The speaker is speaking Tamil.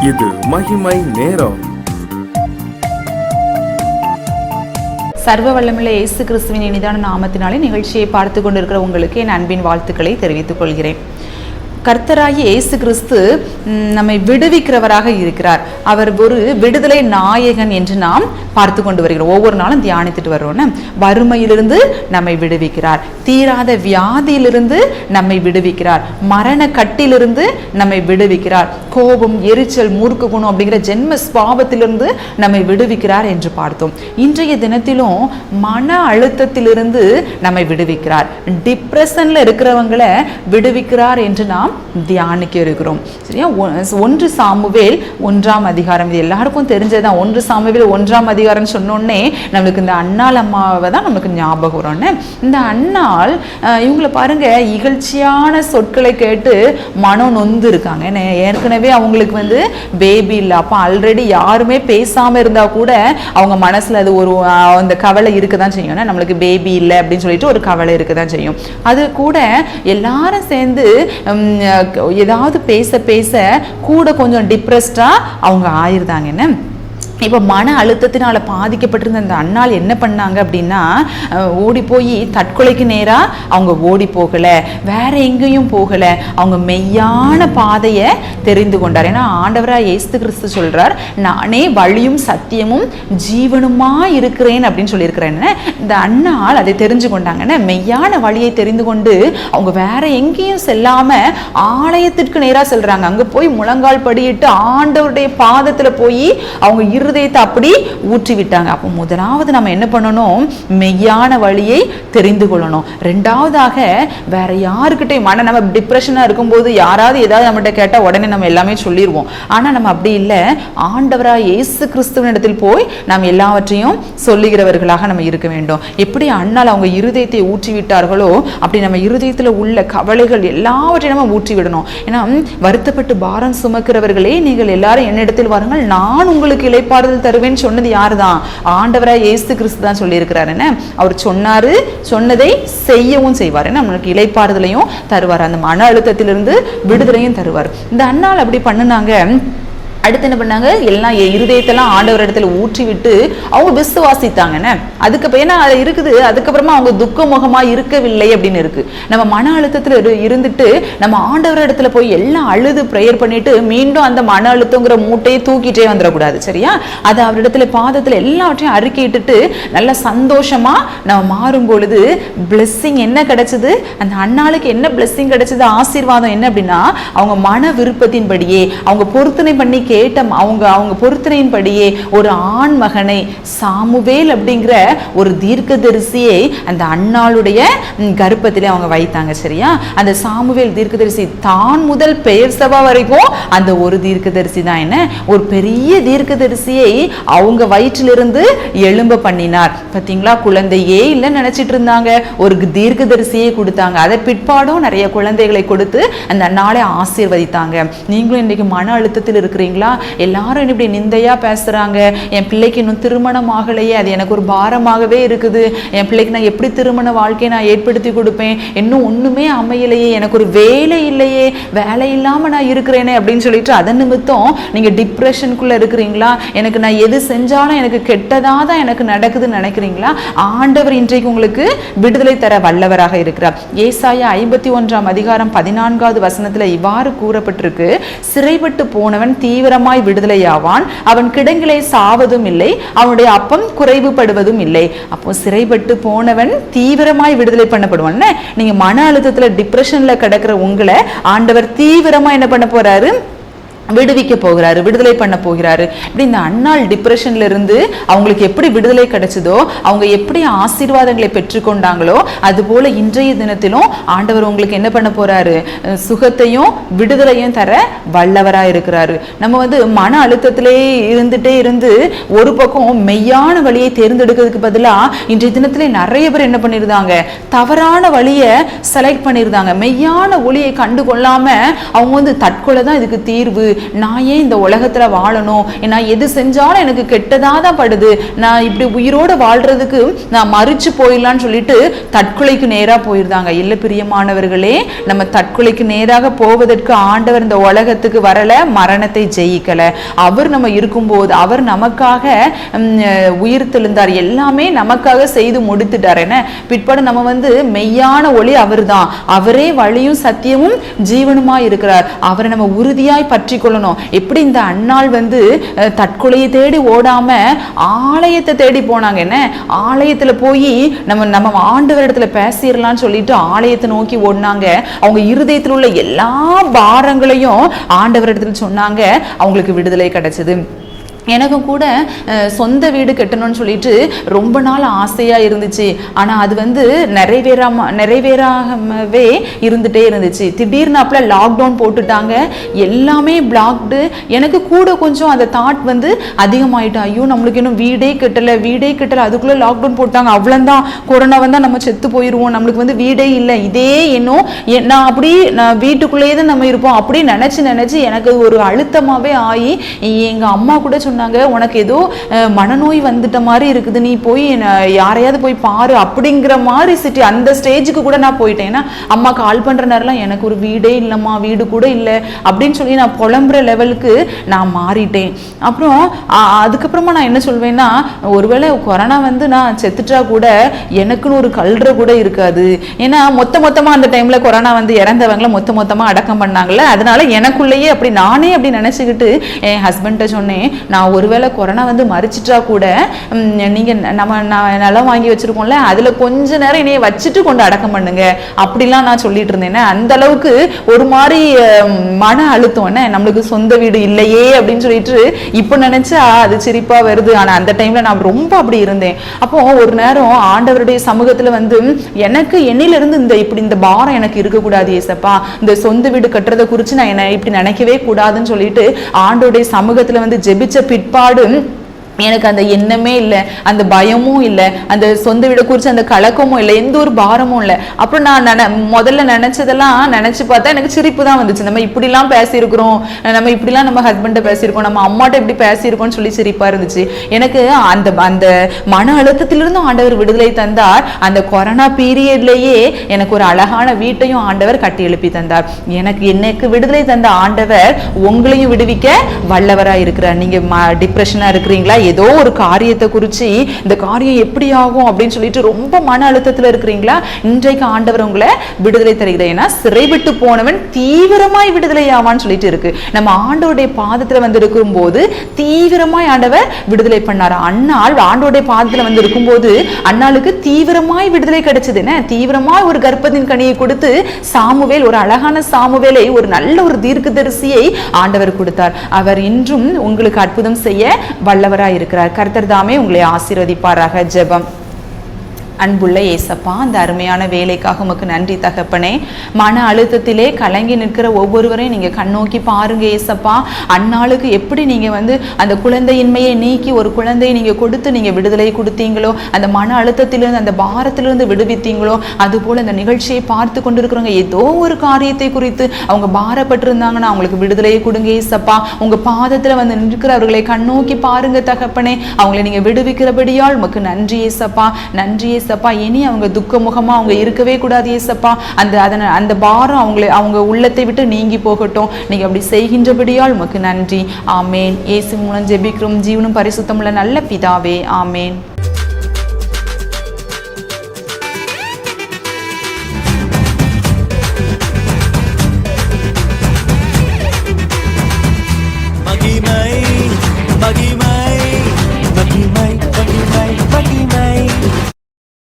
இது மகிமை நேரம். சர்வ வல்லமையுள்ள இயேசு கிறிஸ்துவின் இனிதான நாமத்தினாலே நிகழ்ச்சியை பார்த்து கொண்டிருக்கிற உங்களுக்கு என் அன்பின் வாழ்த்துக்களை தெரிவித்துக் கொள்கிறேன். கர்த்தராகிய இயேசு கிறிஸ்து நம்மை விடுவிக்கிறவராக இருக்கிறார். அவர் ஒரு விடுதலை நாயகன் என்று நாம் பார்த்து கொண்டு வருகிறோம். ஒவ்வொரு நாளும் தியானித்துட்டு வர்றோம்னு. வறுமையிலிருந்து நம்மை விடுவிக்கிறார், தீராத வியாதியிலிருந்து நம்மை விடுவிக்கிறார், மரண கட்டிலிருந்து நம்மை விடுவிக்கிறார், கோபம், எரிச்சல், மூர்க்க குணம் அப்படிங்கிற ஜென்ம ஸ்வாபத்திலிருந்து நம்மை விடுவிக்கிறார் என்று பார்த்தோம். இன்றைய தினத்திலும் மன அழுத்தத்திலிருந்து நம்மை விடுவிக்கிறார், டிப்ரெஷன்ல இருக்கிறவங்களை விடுவிக்கிறார் என்று நாம் தியானிக்க இருக்கிறோம். சரியா? 1 சாமுவேல் 1ஆம் அதிகாரம், இது எல்லாருக்கும் தெரிஞ்சதுதான். 1 சாமுவேல் 1ஆம் அதிகாரம் சொன்னோடனே நம்மளுக்கு இந்த அன்னாள் அம்மாவை தான் நமக்கு ஞாபகம் வரும்னு. இந்த அன்னாள் இவங்களை பாருங்க, இகழ்ச்சியான சொற்களை கேட்டு மனம் நொந்து இருக்காங்க. ஏற்கனவே அவங்களுக்கு பேபி இல்லை. அப்போ ஆல்ரெடி யாருமே பேசாம இருந்தா கூட அவங்க மனசுல அது ஒரு அந்த கவலை இருக்கதான் செய்யும். நம்மளுக்கு பேபி இல்லை அப்படின்னு சொல்லிட்டு ஒரு கவலை இருக்கதான் செய்யும். அது கூட எல்லாரும் சேர்ந்து ஏதாவது பேச பேச கூட கொஞ்சம் டிப்ரெஸ்டா அவங்க ஆயிருந்தாங்க. என்ன இப்போ மன அழுத்தத்தினால பாதிக்கப்பட்டிருந்த அந்த அன்னாள் என்ன பண்ணாங்க அப்படின்னா, ஓடி போய் தற்கொலைக்கு நேராக அவங்க ஓடி போகலை, வேற எங்கேயும் போகலை. அவங்க மெய்யான பாதையை தெரிந்து கொண்டார். ஏன்னா ஆண்டவராக இயேசு கிறிஸ்து சொல்றார், நானே வழியும் சத்தியமும் ஜீவனுமா இருக்கிறேன் அப்படின்னு சொல்லியிருக்கிறேன். இந்த அன்னாள் அதை தெரிஞ்சு கொண்டாங்கன்னா, மெய்யான வழியை தெரிந்து கொண்டு அவங்க வேற எங்கேயும் செல்லாம ஆலயத்திற்கு நேராக செல்றாங்க. அங்கே போய் முழங்கால் படியிட்டு ஆண்டவருடைய பாதத்தில் போய் அவங்க இருதயத்தை அப்படி ஊற்றி விட்டாங்க. அப்போ முதலாவது நம்ம என்ன பண்ணணும்? மெய்யான வழியை தெரிந்து கொள்ளணும். ரெண்டாவதாக வேற யாருக்கிட்டையும் நம்ம டிப்ரெஷனா இருக்கும்போது யாராவது ஏதாவது நம்மகிட்ட கேட்டா உடனே நம்ம எல்லாமே சொல்லிடுவோம். ஆனா நம்ம அப்படி இல்லை. ஆண்டவராக இயேசு கிறிஸ்துவினிடத்தில் போய் நாம் எல்லாவற்றையும் சொல்லுகிறவர்களாக நம்ம இருக்க வேண்டும். எப்படி அண்ணால் அவங்க இருதயத்தை ஊற்றி விட்டார்களோ அப்படி நம்ம இருதயத்தில் உள்ள கவலைகள் எல்லாவற்றையும் நம்ம ஊற்றி விடணும். ஏன்னா வருத்தப்பட்டு பாரம் சுமக்கிறவர்களே நீங்கள் எல்லாரும் என்னிடத்தில் வாருங்கள், நான் உங்களுக்கு இளைப்பாறுதல் தருவேன் சொன்னது யாருதான்? ஆண்டவராக இயேசு கிறிஸ்து தான் சொல்லியிருக்கிறார். அவர் சொன்னாரு, சொன்னதை செய்யவும் செய்வார். நம்மளுக்கு இளைப்பாறுதலையும் தருவார், அந்த மன அழுத்தத்திலிருந்து விடுதலையும் தருவார். இந்த அன்னாள் அப்படி பண்ணுனாங்க. அடுத்து என்ன பண்ணாங்க? எல்லாம் இருதயத்தெல்லாம் ஆண்டவர் இடத்துல ஊற்றி விட்டு அவங்க விசுவாசித்தாங்க. அதுக்கு ஏன்னா அது இருக்குது. அதுக்கப்புறமா அவங்க துக்க முகமா இருக்கவில்லை அப்படின்னு இருக்கு. நம்ம மன அழுத்தத்துல இருந்துட்டு நம்ம ஆண்டவர் இடத்துல போய் எல்லாம் அழுது பிரேயர் பண்ணிட்டு மீண்டும் அந்த மன அழுத்தங்கிற மூட்டையை தூக்கிட்டே வந்துடக்கூடாது. சரியா? அது அவரிடத்துல பாதத்துல எல்லாவற்றையும் அறிக்கையிட்டுட்டு நல்ல சந்தோஷமா நம்ம மாறும் பொழுது பிளெஸ்ஸிங் என்ன கிடைச்சது? அந்த அன்னாளுக்கு என்ன பிளெஸ்ஸிங் கிடைச்சது? ஆசீர்வாதம் என்ன அப்படின்னா, அவங்க மன விருப்பத்தின்படியே அவங்க பொருத்தனை பண்ணி கேட்ட அவங்க பொருத்தனையின்படியே ஒரு ஆண் மகனை, சாமுவேல் அப்படிங்கிற ஒரு தீர்க்கதரிசியை அந்த அன்னாளுடைய கர்ப்பத்திலே அவங்க வைத்தாங்க. சரியா? அந்த சாமுவேல் தீர்க்கதரிசி தான் முதல் பெயர்சபா வரைக்கும் அந்த ஒரு தீர்க்கதரிசி தான் என்ன ஒரு பெரிய தீர்க்கதரிசியை அவங்க வயிற்றிலிருந்து எழும்ப பண்ணினார். பார்த்தீங்களா? குழந்தையே இல்லைன்னு நினைச்சிட்டு இருந்தாங்க, ஒரு தீர்க்கதரிசியை கொடுத்தாங்க. அதை பிற்பாடும் நிறைய குழந்தைகளை கொடுத்து அந்த அன்னாளை ஆசீர்வதித்தாங்க. நீங்களும் இன்னைக்கு மன அழுத்தத்தில் இருக்கிறீங்களா? எல்லாரும் இப்படி நிந்தையா பேசுறாங்க. என் பிள்ளைக்கு இன்னும் திருமணம் ஆகலையே, அது எனக்கு ஒரு பாரமாகவே இருக்குது. என் பிள்ளைக்கு நான் எப்படி திருமண வாழ்க்கையை நான் ஏற்படுத்தி கொடுப்பேன்? இன்னும் ஒண்ணுமே அமையலையே, எனக்கு ஒரு வேலை இல்லையே, வேலை இல்லாம நான் இருக்கிறேனே அப்படின்னு சொல்லிட்டு அதன் நிமித்தம் நீங்க டிப்ரெஷனுக்குள்ள இருக்கிறீங்களா? எனக்கு நான் எது செஞ்சாலும் எனக்கு கெட்டதா தான் எனக்கு நடக்குதுன்னு நினைக்கிறீங்களா? ஆண்டவர் இன்றைக்கு உங்களுக்கு விடுதலை தர வல்லவராக இருக்கிறார். ஏசாயா 51ஆம் அதிகாரம் 14வது வசனத்துல இவ்வாறு கூறப்பட்டிருக்கு, சிறைப்பட்டு போனவன் தீவிரமாய் விடுதலையாவான், அவன் கிடங்கிலே சாவதும் இல்லை, அவனுடைய அப்பம் குறைவுபடுவதும் இல்லை. அப்போ சிறைப்பட்டு போனவன் தீவிரமாய் விடுதலை பண்ணப்படுவான். நீங்க மன அழுத்தத்துல டிப்ரெஷன்ல கிடக்கிற உங்களை ஆண்டவர் தீவிரமா என்ன பண்ண போறாரு? விடுவிக்க போகிறாரு, விடுதலை பண்ண போகிறாரு. இப்படி இந்த அன்னாள் டிப்ரெஷன்ல இருந்து அவங்களுக்கு எப்படி விடுதலை கிடைச்சதோ, அவங்க எப்படி ஆசீர்வாதங்களை பெற்றுக்கொண்டாங்களோ, அது போல இன்றைய தினத்திலும் ஆண்டவர் உங்களுக்கு என்ன பண்ண போறாரு? சுகத்தையும் விடுதலையும் தர வல்லவரா இருக்கிறாரு. நம்ம மன அழுத்தத்திலே இருந்துட்டே இருந்து ஒரு பக்கம் மெய்யான வழியை தேர்ந்தெடுக்கிறதுக்கு பதிலா இன்றைய தினத்திலே நிறைய பேர் என்ன பண்ணிருந்தாங்க? தவறான வழியை செலக்ட் பண்ணிருந்தாங்க. மெய்யான ஒளியை கண்டு கொள்ளாம அவங்க தற்கொலை தான் இதுக்கு தீர்வு, நான் ஏன் இந்த உலகத்துல வாழணும், நான் எது செஞ்சாலும் எனக்கு கெட்டதா தான் படுது, நான் இப்படி உயிரோட வாழ்றதுக்கு நான் மறிச்சு போயிடலான்னு சொல்லிட்டு தற்கொலைக்கு நேரா போயிருந்தாங்க. இல்ல பிரியமானவர்களே, நம்ம தற்கொலைக்கு நேராக போவதற்கு ஆண்டவர் இந்த உலகத்துக்கு வரல, மரணத்தை ஜெயிக்கல. அவர் நம்ம இருக்கும்போது அவர் நமக்காக உயிர் தெழுந்தார், எல்லாமே நமக்காக செய்து முடித்துட்டார். என்ன பிற்பாடு நம்ம மெய்யான ஒளி அவர் தான், அவரே வழியும் சத்தியமும் ஜீவனுமா இருக்கிறார். அவரை நம்ம உறுதியாய் பற்றி கொள்ளணும். எப்படி இந்த அன்னாள் தற்கொலையை தேடி ஓடாம ஆலயத்தை தேடி போனாங்க. என்ன ஆலயத்துல போய் நம்ம ஆண்டவரிடத்துல பேசிடலாம்னு சொல்லிட்டு ஆலயத்தை நோக்கி ஓடினாங்க. அவங்க இருதயத்தில் உள்ள எல்லா பாரங்களையும் ஆண்டவரிடத்துல சொன்னாங்க. அவங்களுக்கு விடுதலை கிடைச்சது. எனக்கும் கூட சொந்த வீடு கட்டணும்னு சொல்லிட்டு ரொம்ப நாள் ஆசையா இருந்துச்சு. ஆனா அது நிறைவேறாமவே இருந்துட்டே இருந்துச்சு. திடீர்னு அப்பல லாக்டவுன் போட்டுட்டாங்க, எல்லாமே பிளாக்டு. எனக்கு கூட கொஞ்சம் அந்த தாட் அதிகமாயிட்டு, ஐயோ நம்மளுக்கு இன்னும் வீடே கட்டல, அதுக்குள்ள லாக்டவுன் போட்டாங்க, அவ்வளவுதான், கொரோனா வந்தா நம்ம செத்து போயிருவோம், நம்மளுக்கு வீடே இல்லை, இதே இன்னும் நான் வீட்டுக்குள்ளேயே தான் நம்ம இருப்போம் அப்படி நினைச்சு எனக்கு ஒரு அழுத்தமாவே ஆகி எங்க அம்மா கூட சொன்னாங்க, உனக்கு ஏதோ மனநோய் வந்துட்ட மாதிரி இருக்குது, நீ போய் யாரையாவது போய் பாரு அப்படிங்கிற மாதிரி அந்த ஸ்டேஜுக்கு கூட நான் போயிட்டேன். ஏன்னா அம்மா கால் பண்ற நேரம்லாம் எனக்கு ஒரு வீடே இல்லைம்மா, வீடு கூட இல்லை அப்படின்னு சொல்லி நான் புலம்புற லெவலுக்கு நான் மாறிட்டேன். அப்புறம் அதுக்கப்புறமா நான் என்ன சொல்வேன்னா, ஒருவேளை கொரோனா நான் செத்துட்டா கூட எனக்குன்னு ஒரு கல்ற கூட இருக்காது. ஏன்னா மொத்தமா அந்த டைம்ல கொரோனா இறந்தவங்கள மொத்தமா அடக்கம் பண்ணாங்கல்ல, அதனால எனக்குள்ளேயே அப்படி நானே அப்படி நினைச்சுக்கிட்டு என் ஹஸ்பண்ட சொன்னேன், நான் ஒருவேளை கொரோனா மறிச்சிட்டா கூட நீங்க நம்ம நிலம் வாங்கி வச்சிருக்கோம்ல, அதுல கொஞ்ச நேரம் என்னைய வச்சுட்டு கொண்டு அடக்கம் பண்ணுங்க அப்படிலாம் நான் சொல்லிட்டு இருந்தேன். அந்த அளவுக்கு ஒரு மாதிரி மன அழுத்தம், என்ன நம்மளுக்கு சொந்த வீடு இல்லையே அப்படின்னு சொல்லிட்டு இப்ப நினைச்சா அது சிரிப்பா வருது. ஆனா அந்த டைம்ல நான் ரொம்ப அப்படி இருந்தேன். அப்போ ஒரு நேரம் ஆண்டவருடைய சமூகத்துல எனக்கு என்னில இருந்து இந்த பாரம் எனக்கு இருக்கக்கூடாது ஏசப்பா, இந்த சொந்த வீடு கட்டுறதை குறிச்சு நான் என்ன இப்படி நினைக்கவே கூடாதுன்னு சொல்லிட்டு ஆண்டவருடைய சமூகத்துல ஜெபிச்ச பிற்பாடு எனக்கு அந்த எண்ணமே இல்லை, அந்த பயமும் இல்லை, அந்த சொந்த வீட குறிச்சு அந்த கலக்கமும் இல்லை, எந்த ஒரு பாரமும் இல்லை. அப்புறம் நான் முதல்ல நினைச்சதெல்லாம் நினைச்சு பார்த்தா எனக்கு சிரிப்பு தான் வந்துச்சு. நம்ம இப்படிலாம் பேசியிருக்கிறோம், நம்ம இப்படிலாம் நம்ம ஹஸ்பண்ட பேசியிருக்கோம், நம்ம அம்மாட்ட இப்படி பேசியிருக்கோம்னு சொல்லி சிரிப்பா இருந்துச்சு. எனக்கு அந்த அந்த மன அழுத்தத்திலிருந்து ஆண்டவர் விடுதலை தந்தார். அந்த கொரோனா பீரியட்லயே எனக்கு ஒரு அழகான வீட்டையும் ஆண்டவர் கட்டி எழுப்பி தந்தார். எனக்கு விடுதலை தந்த ஆண்டவர் உங்களையும் விடுவிக்க வல்லவரா இருக்கிறார். நீங்க டிப்ரெஷனா இருக்கிறீங்களா, ஏதோ ஒரு காரியத்தை குறிச்சு இந்த காரியம் எப்படி ஆகும் அப்படின்னு சொல்லிட்டு ரொம்ப மன அழுத்தத்துல இருக்கிறீங்களா, இன்றைக்கு ஆண்டவர் உங்களை விடுதலை தருகிறார். ஏன்னா சிறை விட்டு போனவன் தீவிரமாய் விடுதலை ஆவான்னு சொல்லிட்டு இருக்கு. நம்ம ஆண்டவருடைய பாதத்துல இருக்கும் போது தீவிரமாய் ஆண்டவர் விடுதலை பண்ணார். அன்னாள் ஆண்டவருடைய பாதத்துல இருக்கும்போது அன்னாளுக்கு தீவிரமாய் விடுதலை கிடைச்சது. என்ன தீவிரமாய் ஒரு கர்ப்பத்தின் கனியை கொடுத்து சாமுவேல், ஒரு அழகான சாமுவேலை, ஒரு நல்ல ஒரு தீர்க்கதரிசியை ஆண்டவர் கொடுத்தார். அவர் இன்றும் உங்களுக்கு அற்புதம் செய்ய வல்லவராய் இருக்கிறார். கர்த்தர் தாமே உங்களை ஆசீர்வதிப்பாராக. ஜெபம். அன்புள்ள ஏசப்பா, அந்த அருமையான வேலைக்காக உமக்கு நன்றி தகப்பனே. மன அழுத்தத்திலே கலங்கி நிற்கிற ஒவ்வொருவரையும் நீங்க கண்ணோக்கி பாருங்க ஏசப்பா. அந்நாளுக்கு எப்படி நீங்க அந்த குழந்தையின்மையை நீக்கி ஒரு குழந்தையை நீங்க கொடுத்து நீங்க விடுதலை கொடுத்தீங்களோ, அந்த மன அழுத்தத்திலிருந்து அந்த பாரத்திலிருந்து விடுவித்தீங்களோ, அது போல இந்த நிகழ்ச்சியை பார்த்து கொண்டிருக்கிறவங்க ஏதோ ஒரு காரியத்தை குறித்து அவங்க பாரப்பட்டிருந்தாங்கன்னா அவங்களுக்கு விடுதலையை கொடுங்க ஏசப்பா. உங்க பாதத்துல நிற்கிறவர்களை கண்ணோக்கி பாருங்க தகப்பனே. அவங்களை நீங்க விடுவிக்கிறபடியால் உமக்கு நன்றி ஏசப்பா. நன்றி ஏசப்பா. இனி அவங்க துக்க முகமா அவங்க இருக்கவே கூடாது ஏசப்பா. அந்த பாரம் அவங்க உள்ளத்தை விட்டு நீங்கி போகட்டும். நீங்க அப்படி செய்கின்றபடியால் உமக்கு நன்றி. ஆமேன். இயேசு மூலம் ஜெபிக்கிறோம் ஜீவனும் பரிசுத்தமுள்ள நல்ல பிதாவே. ஆமேன். மகிமை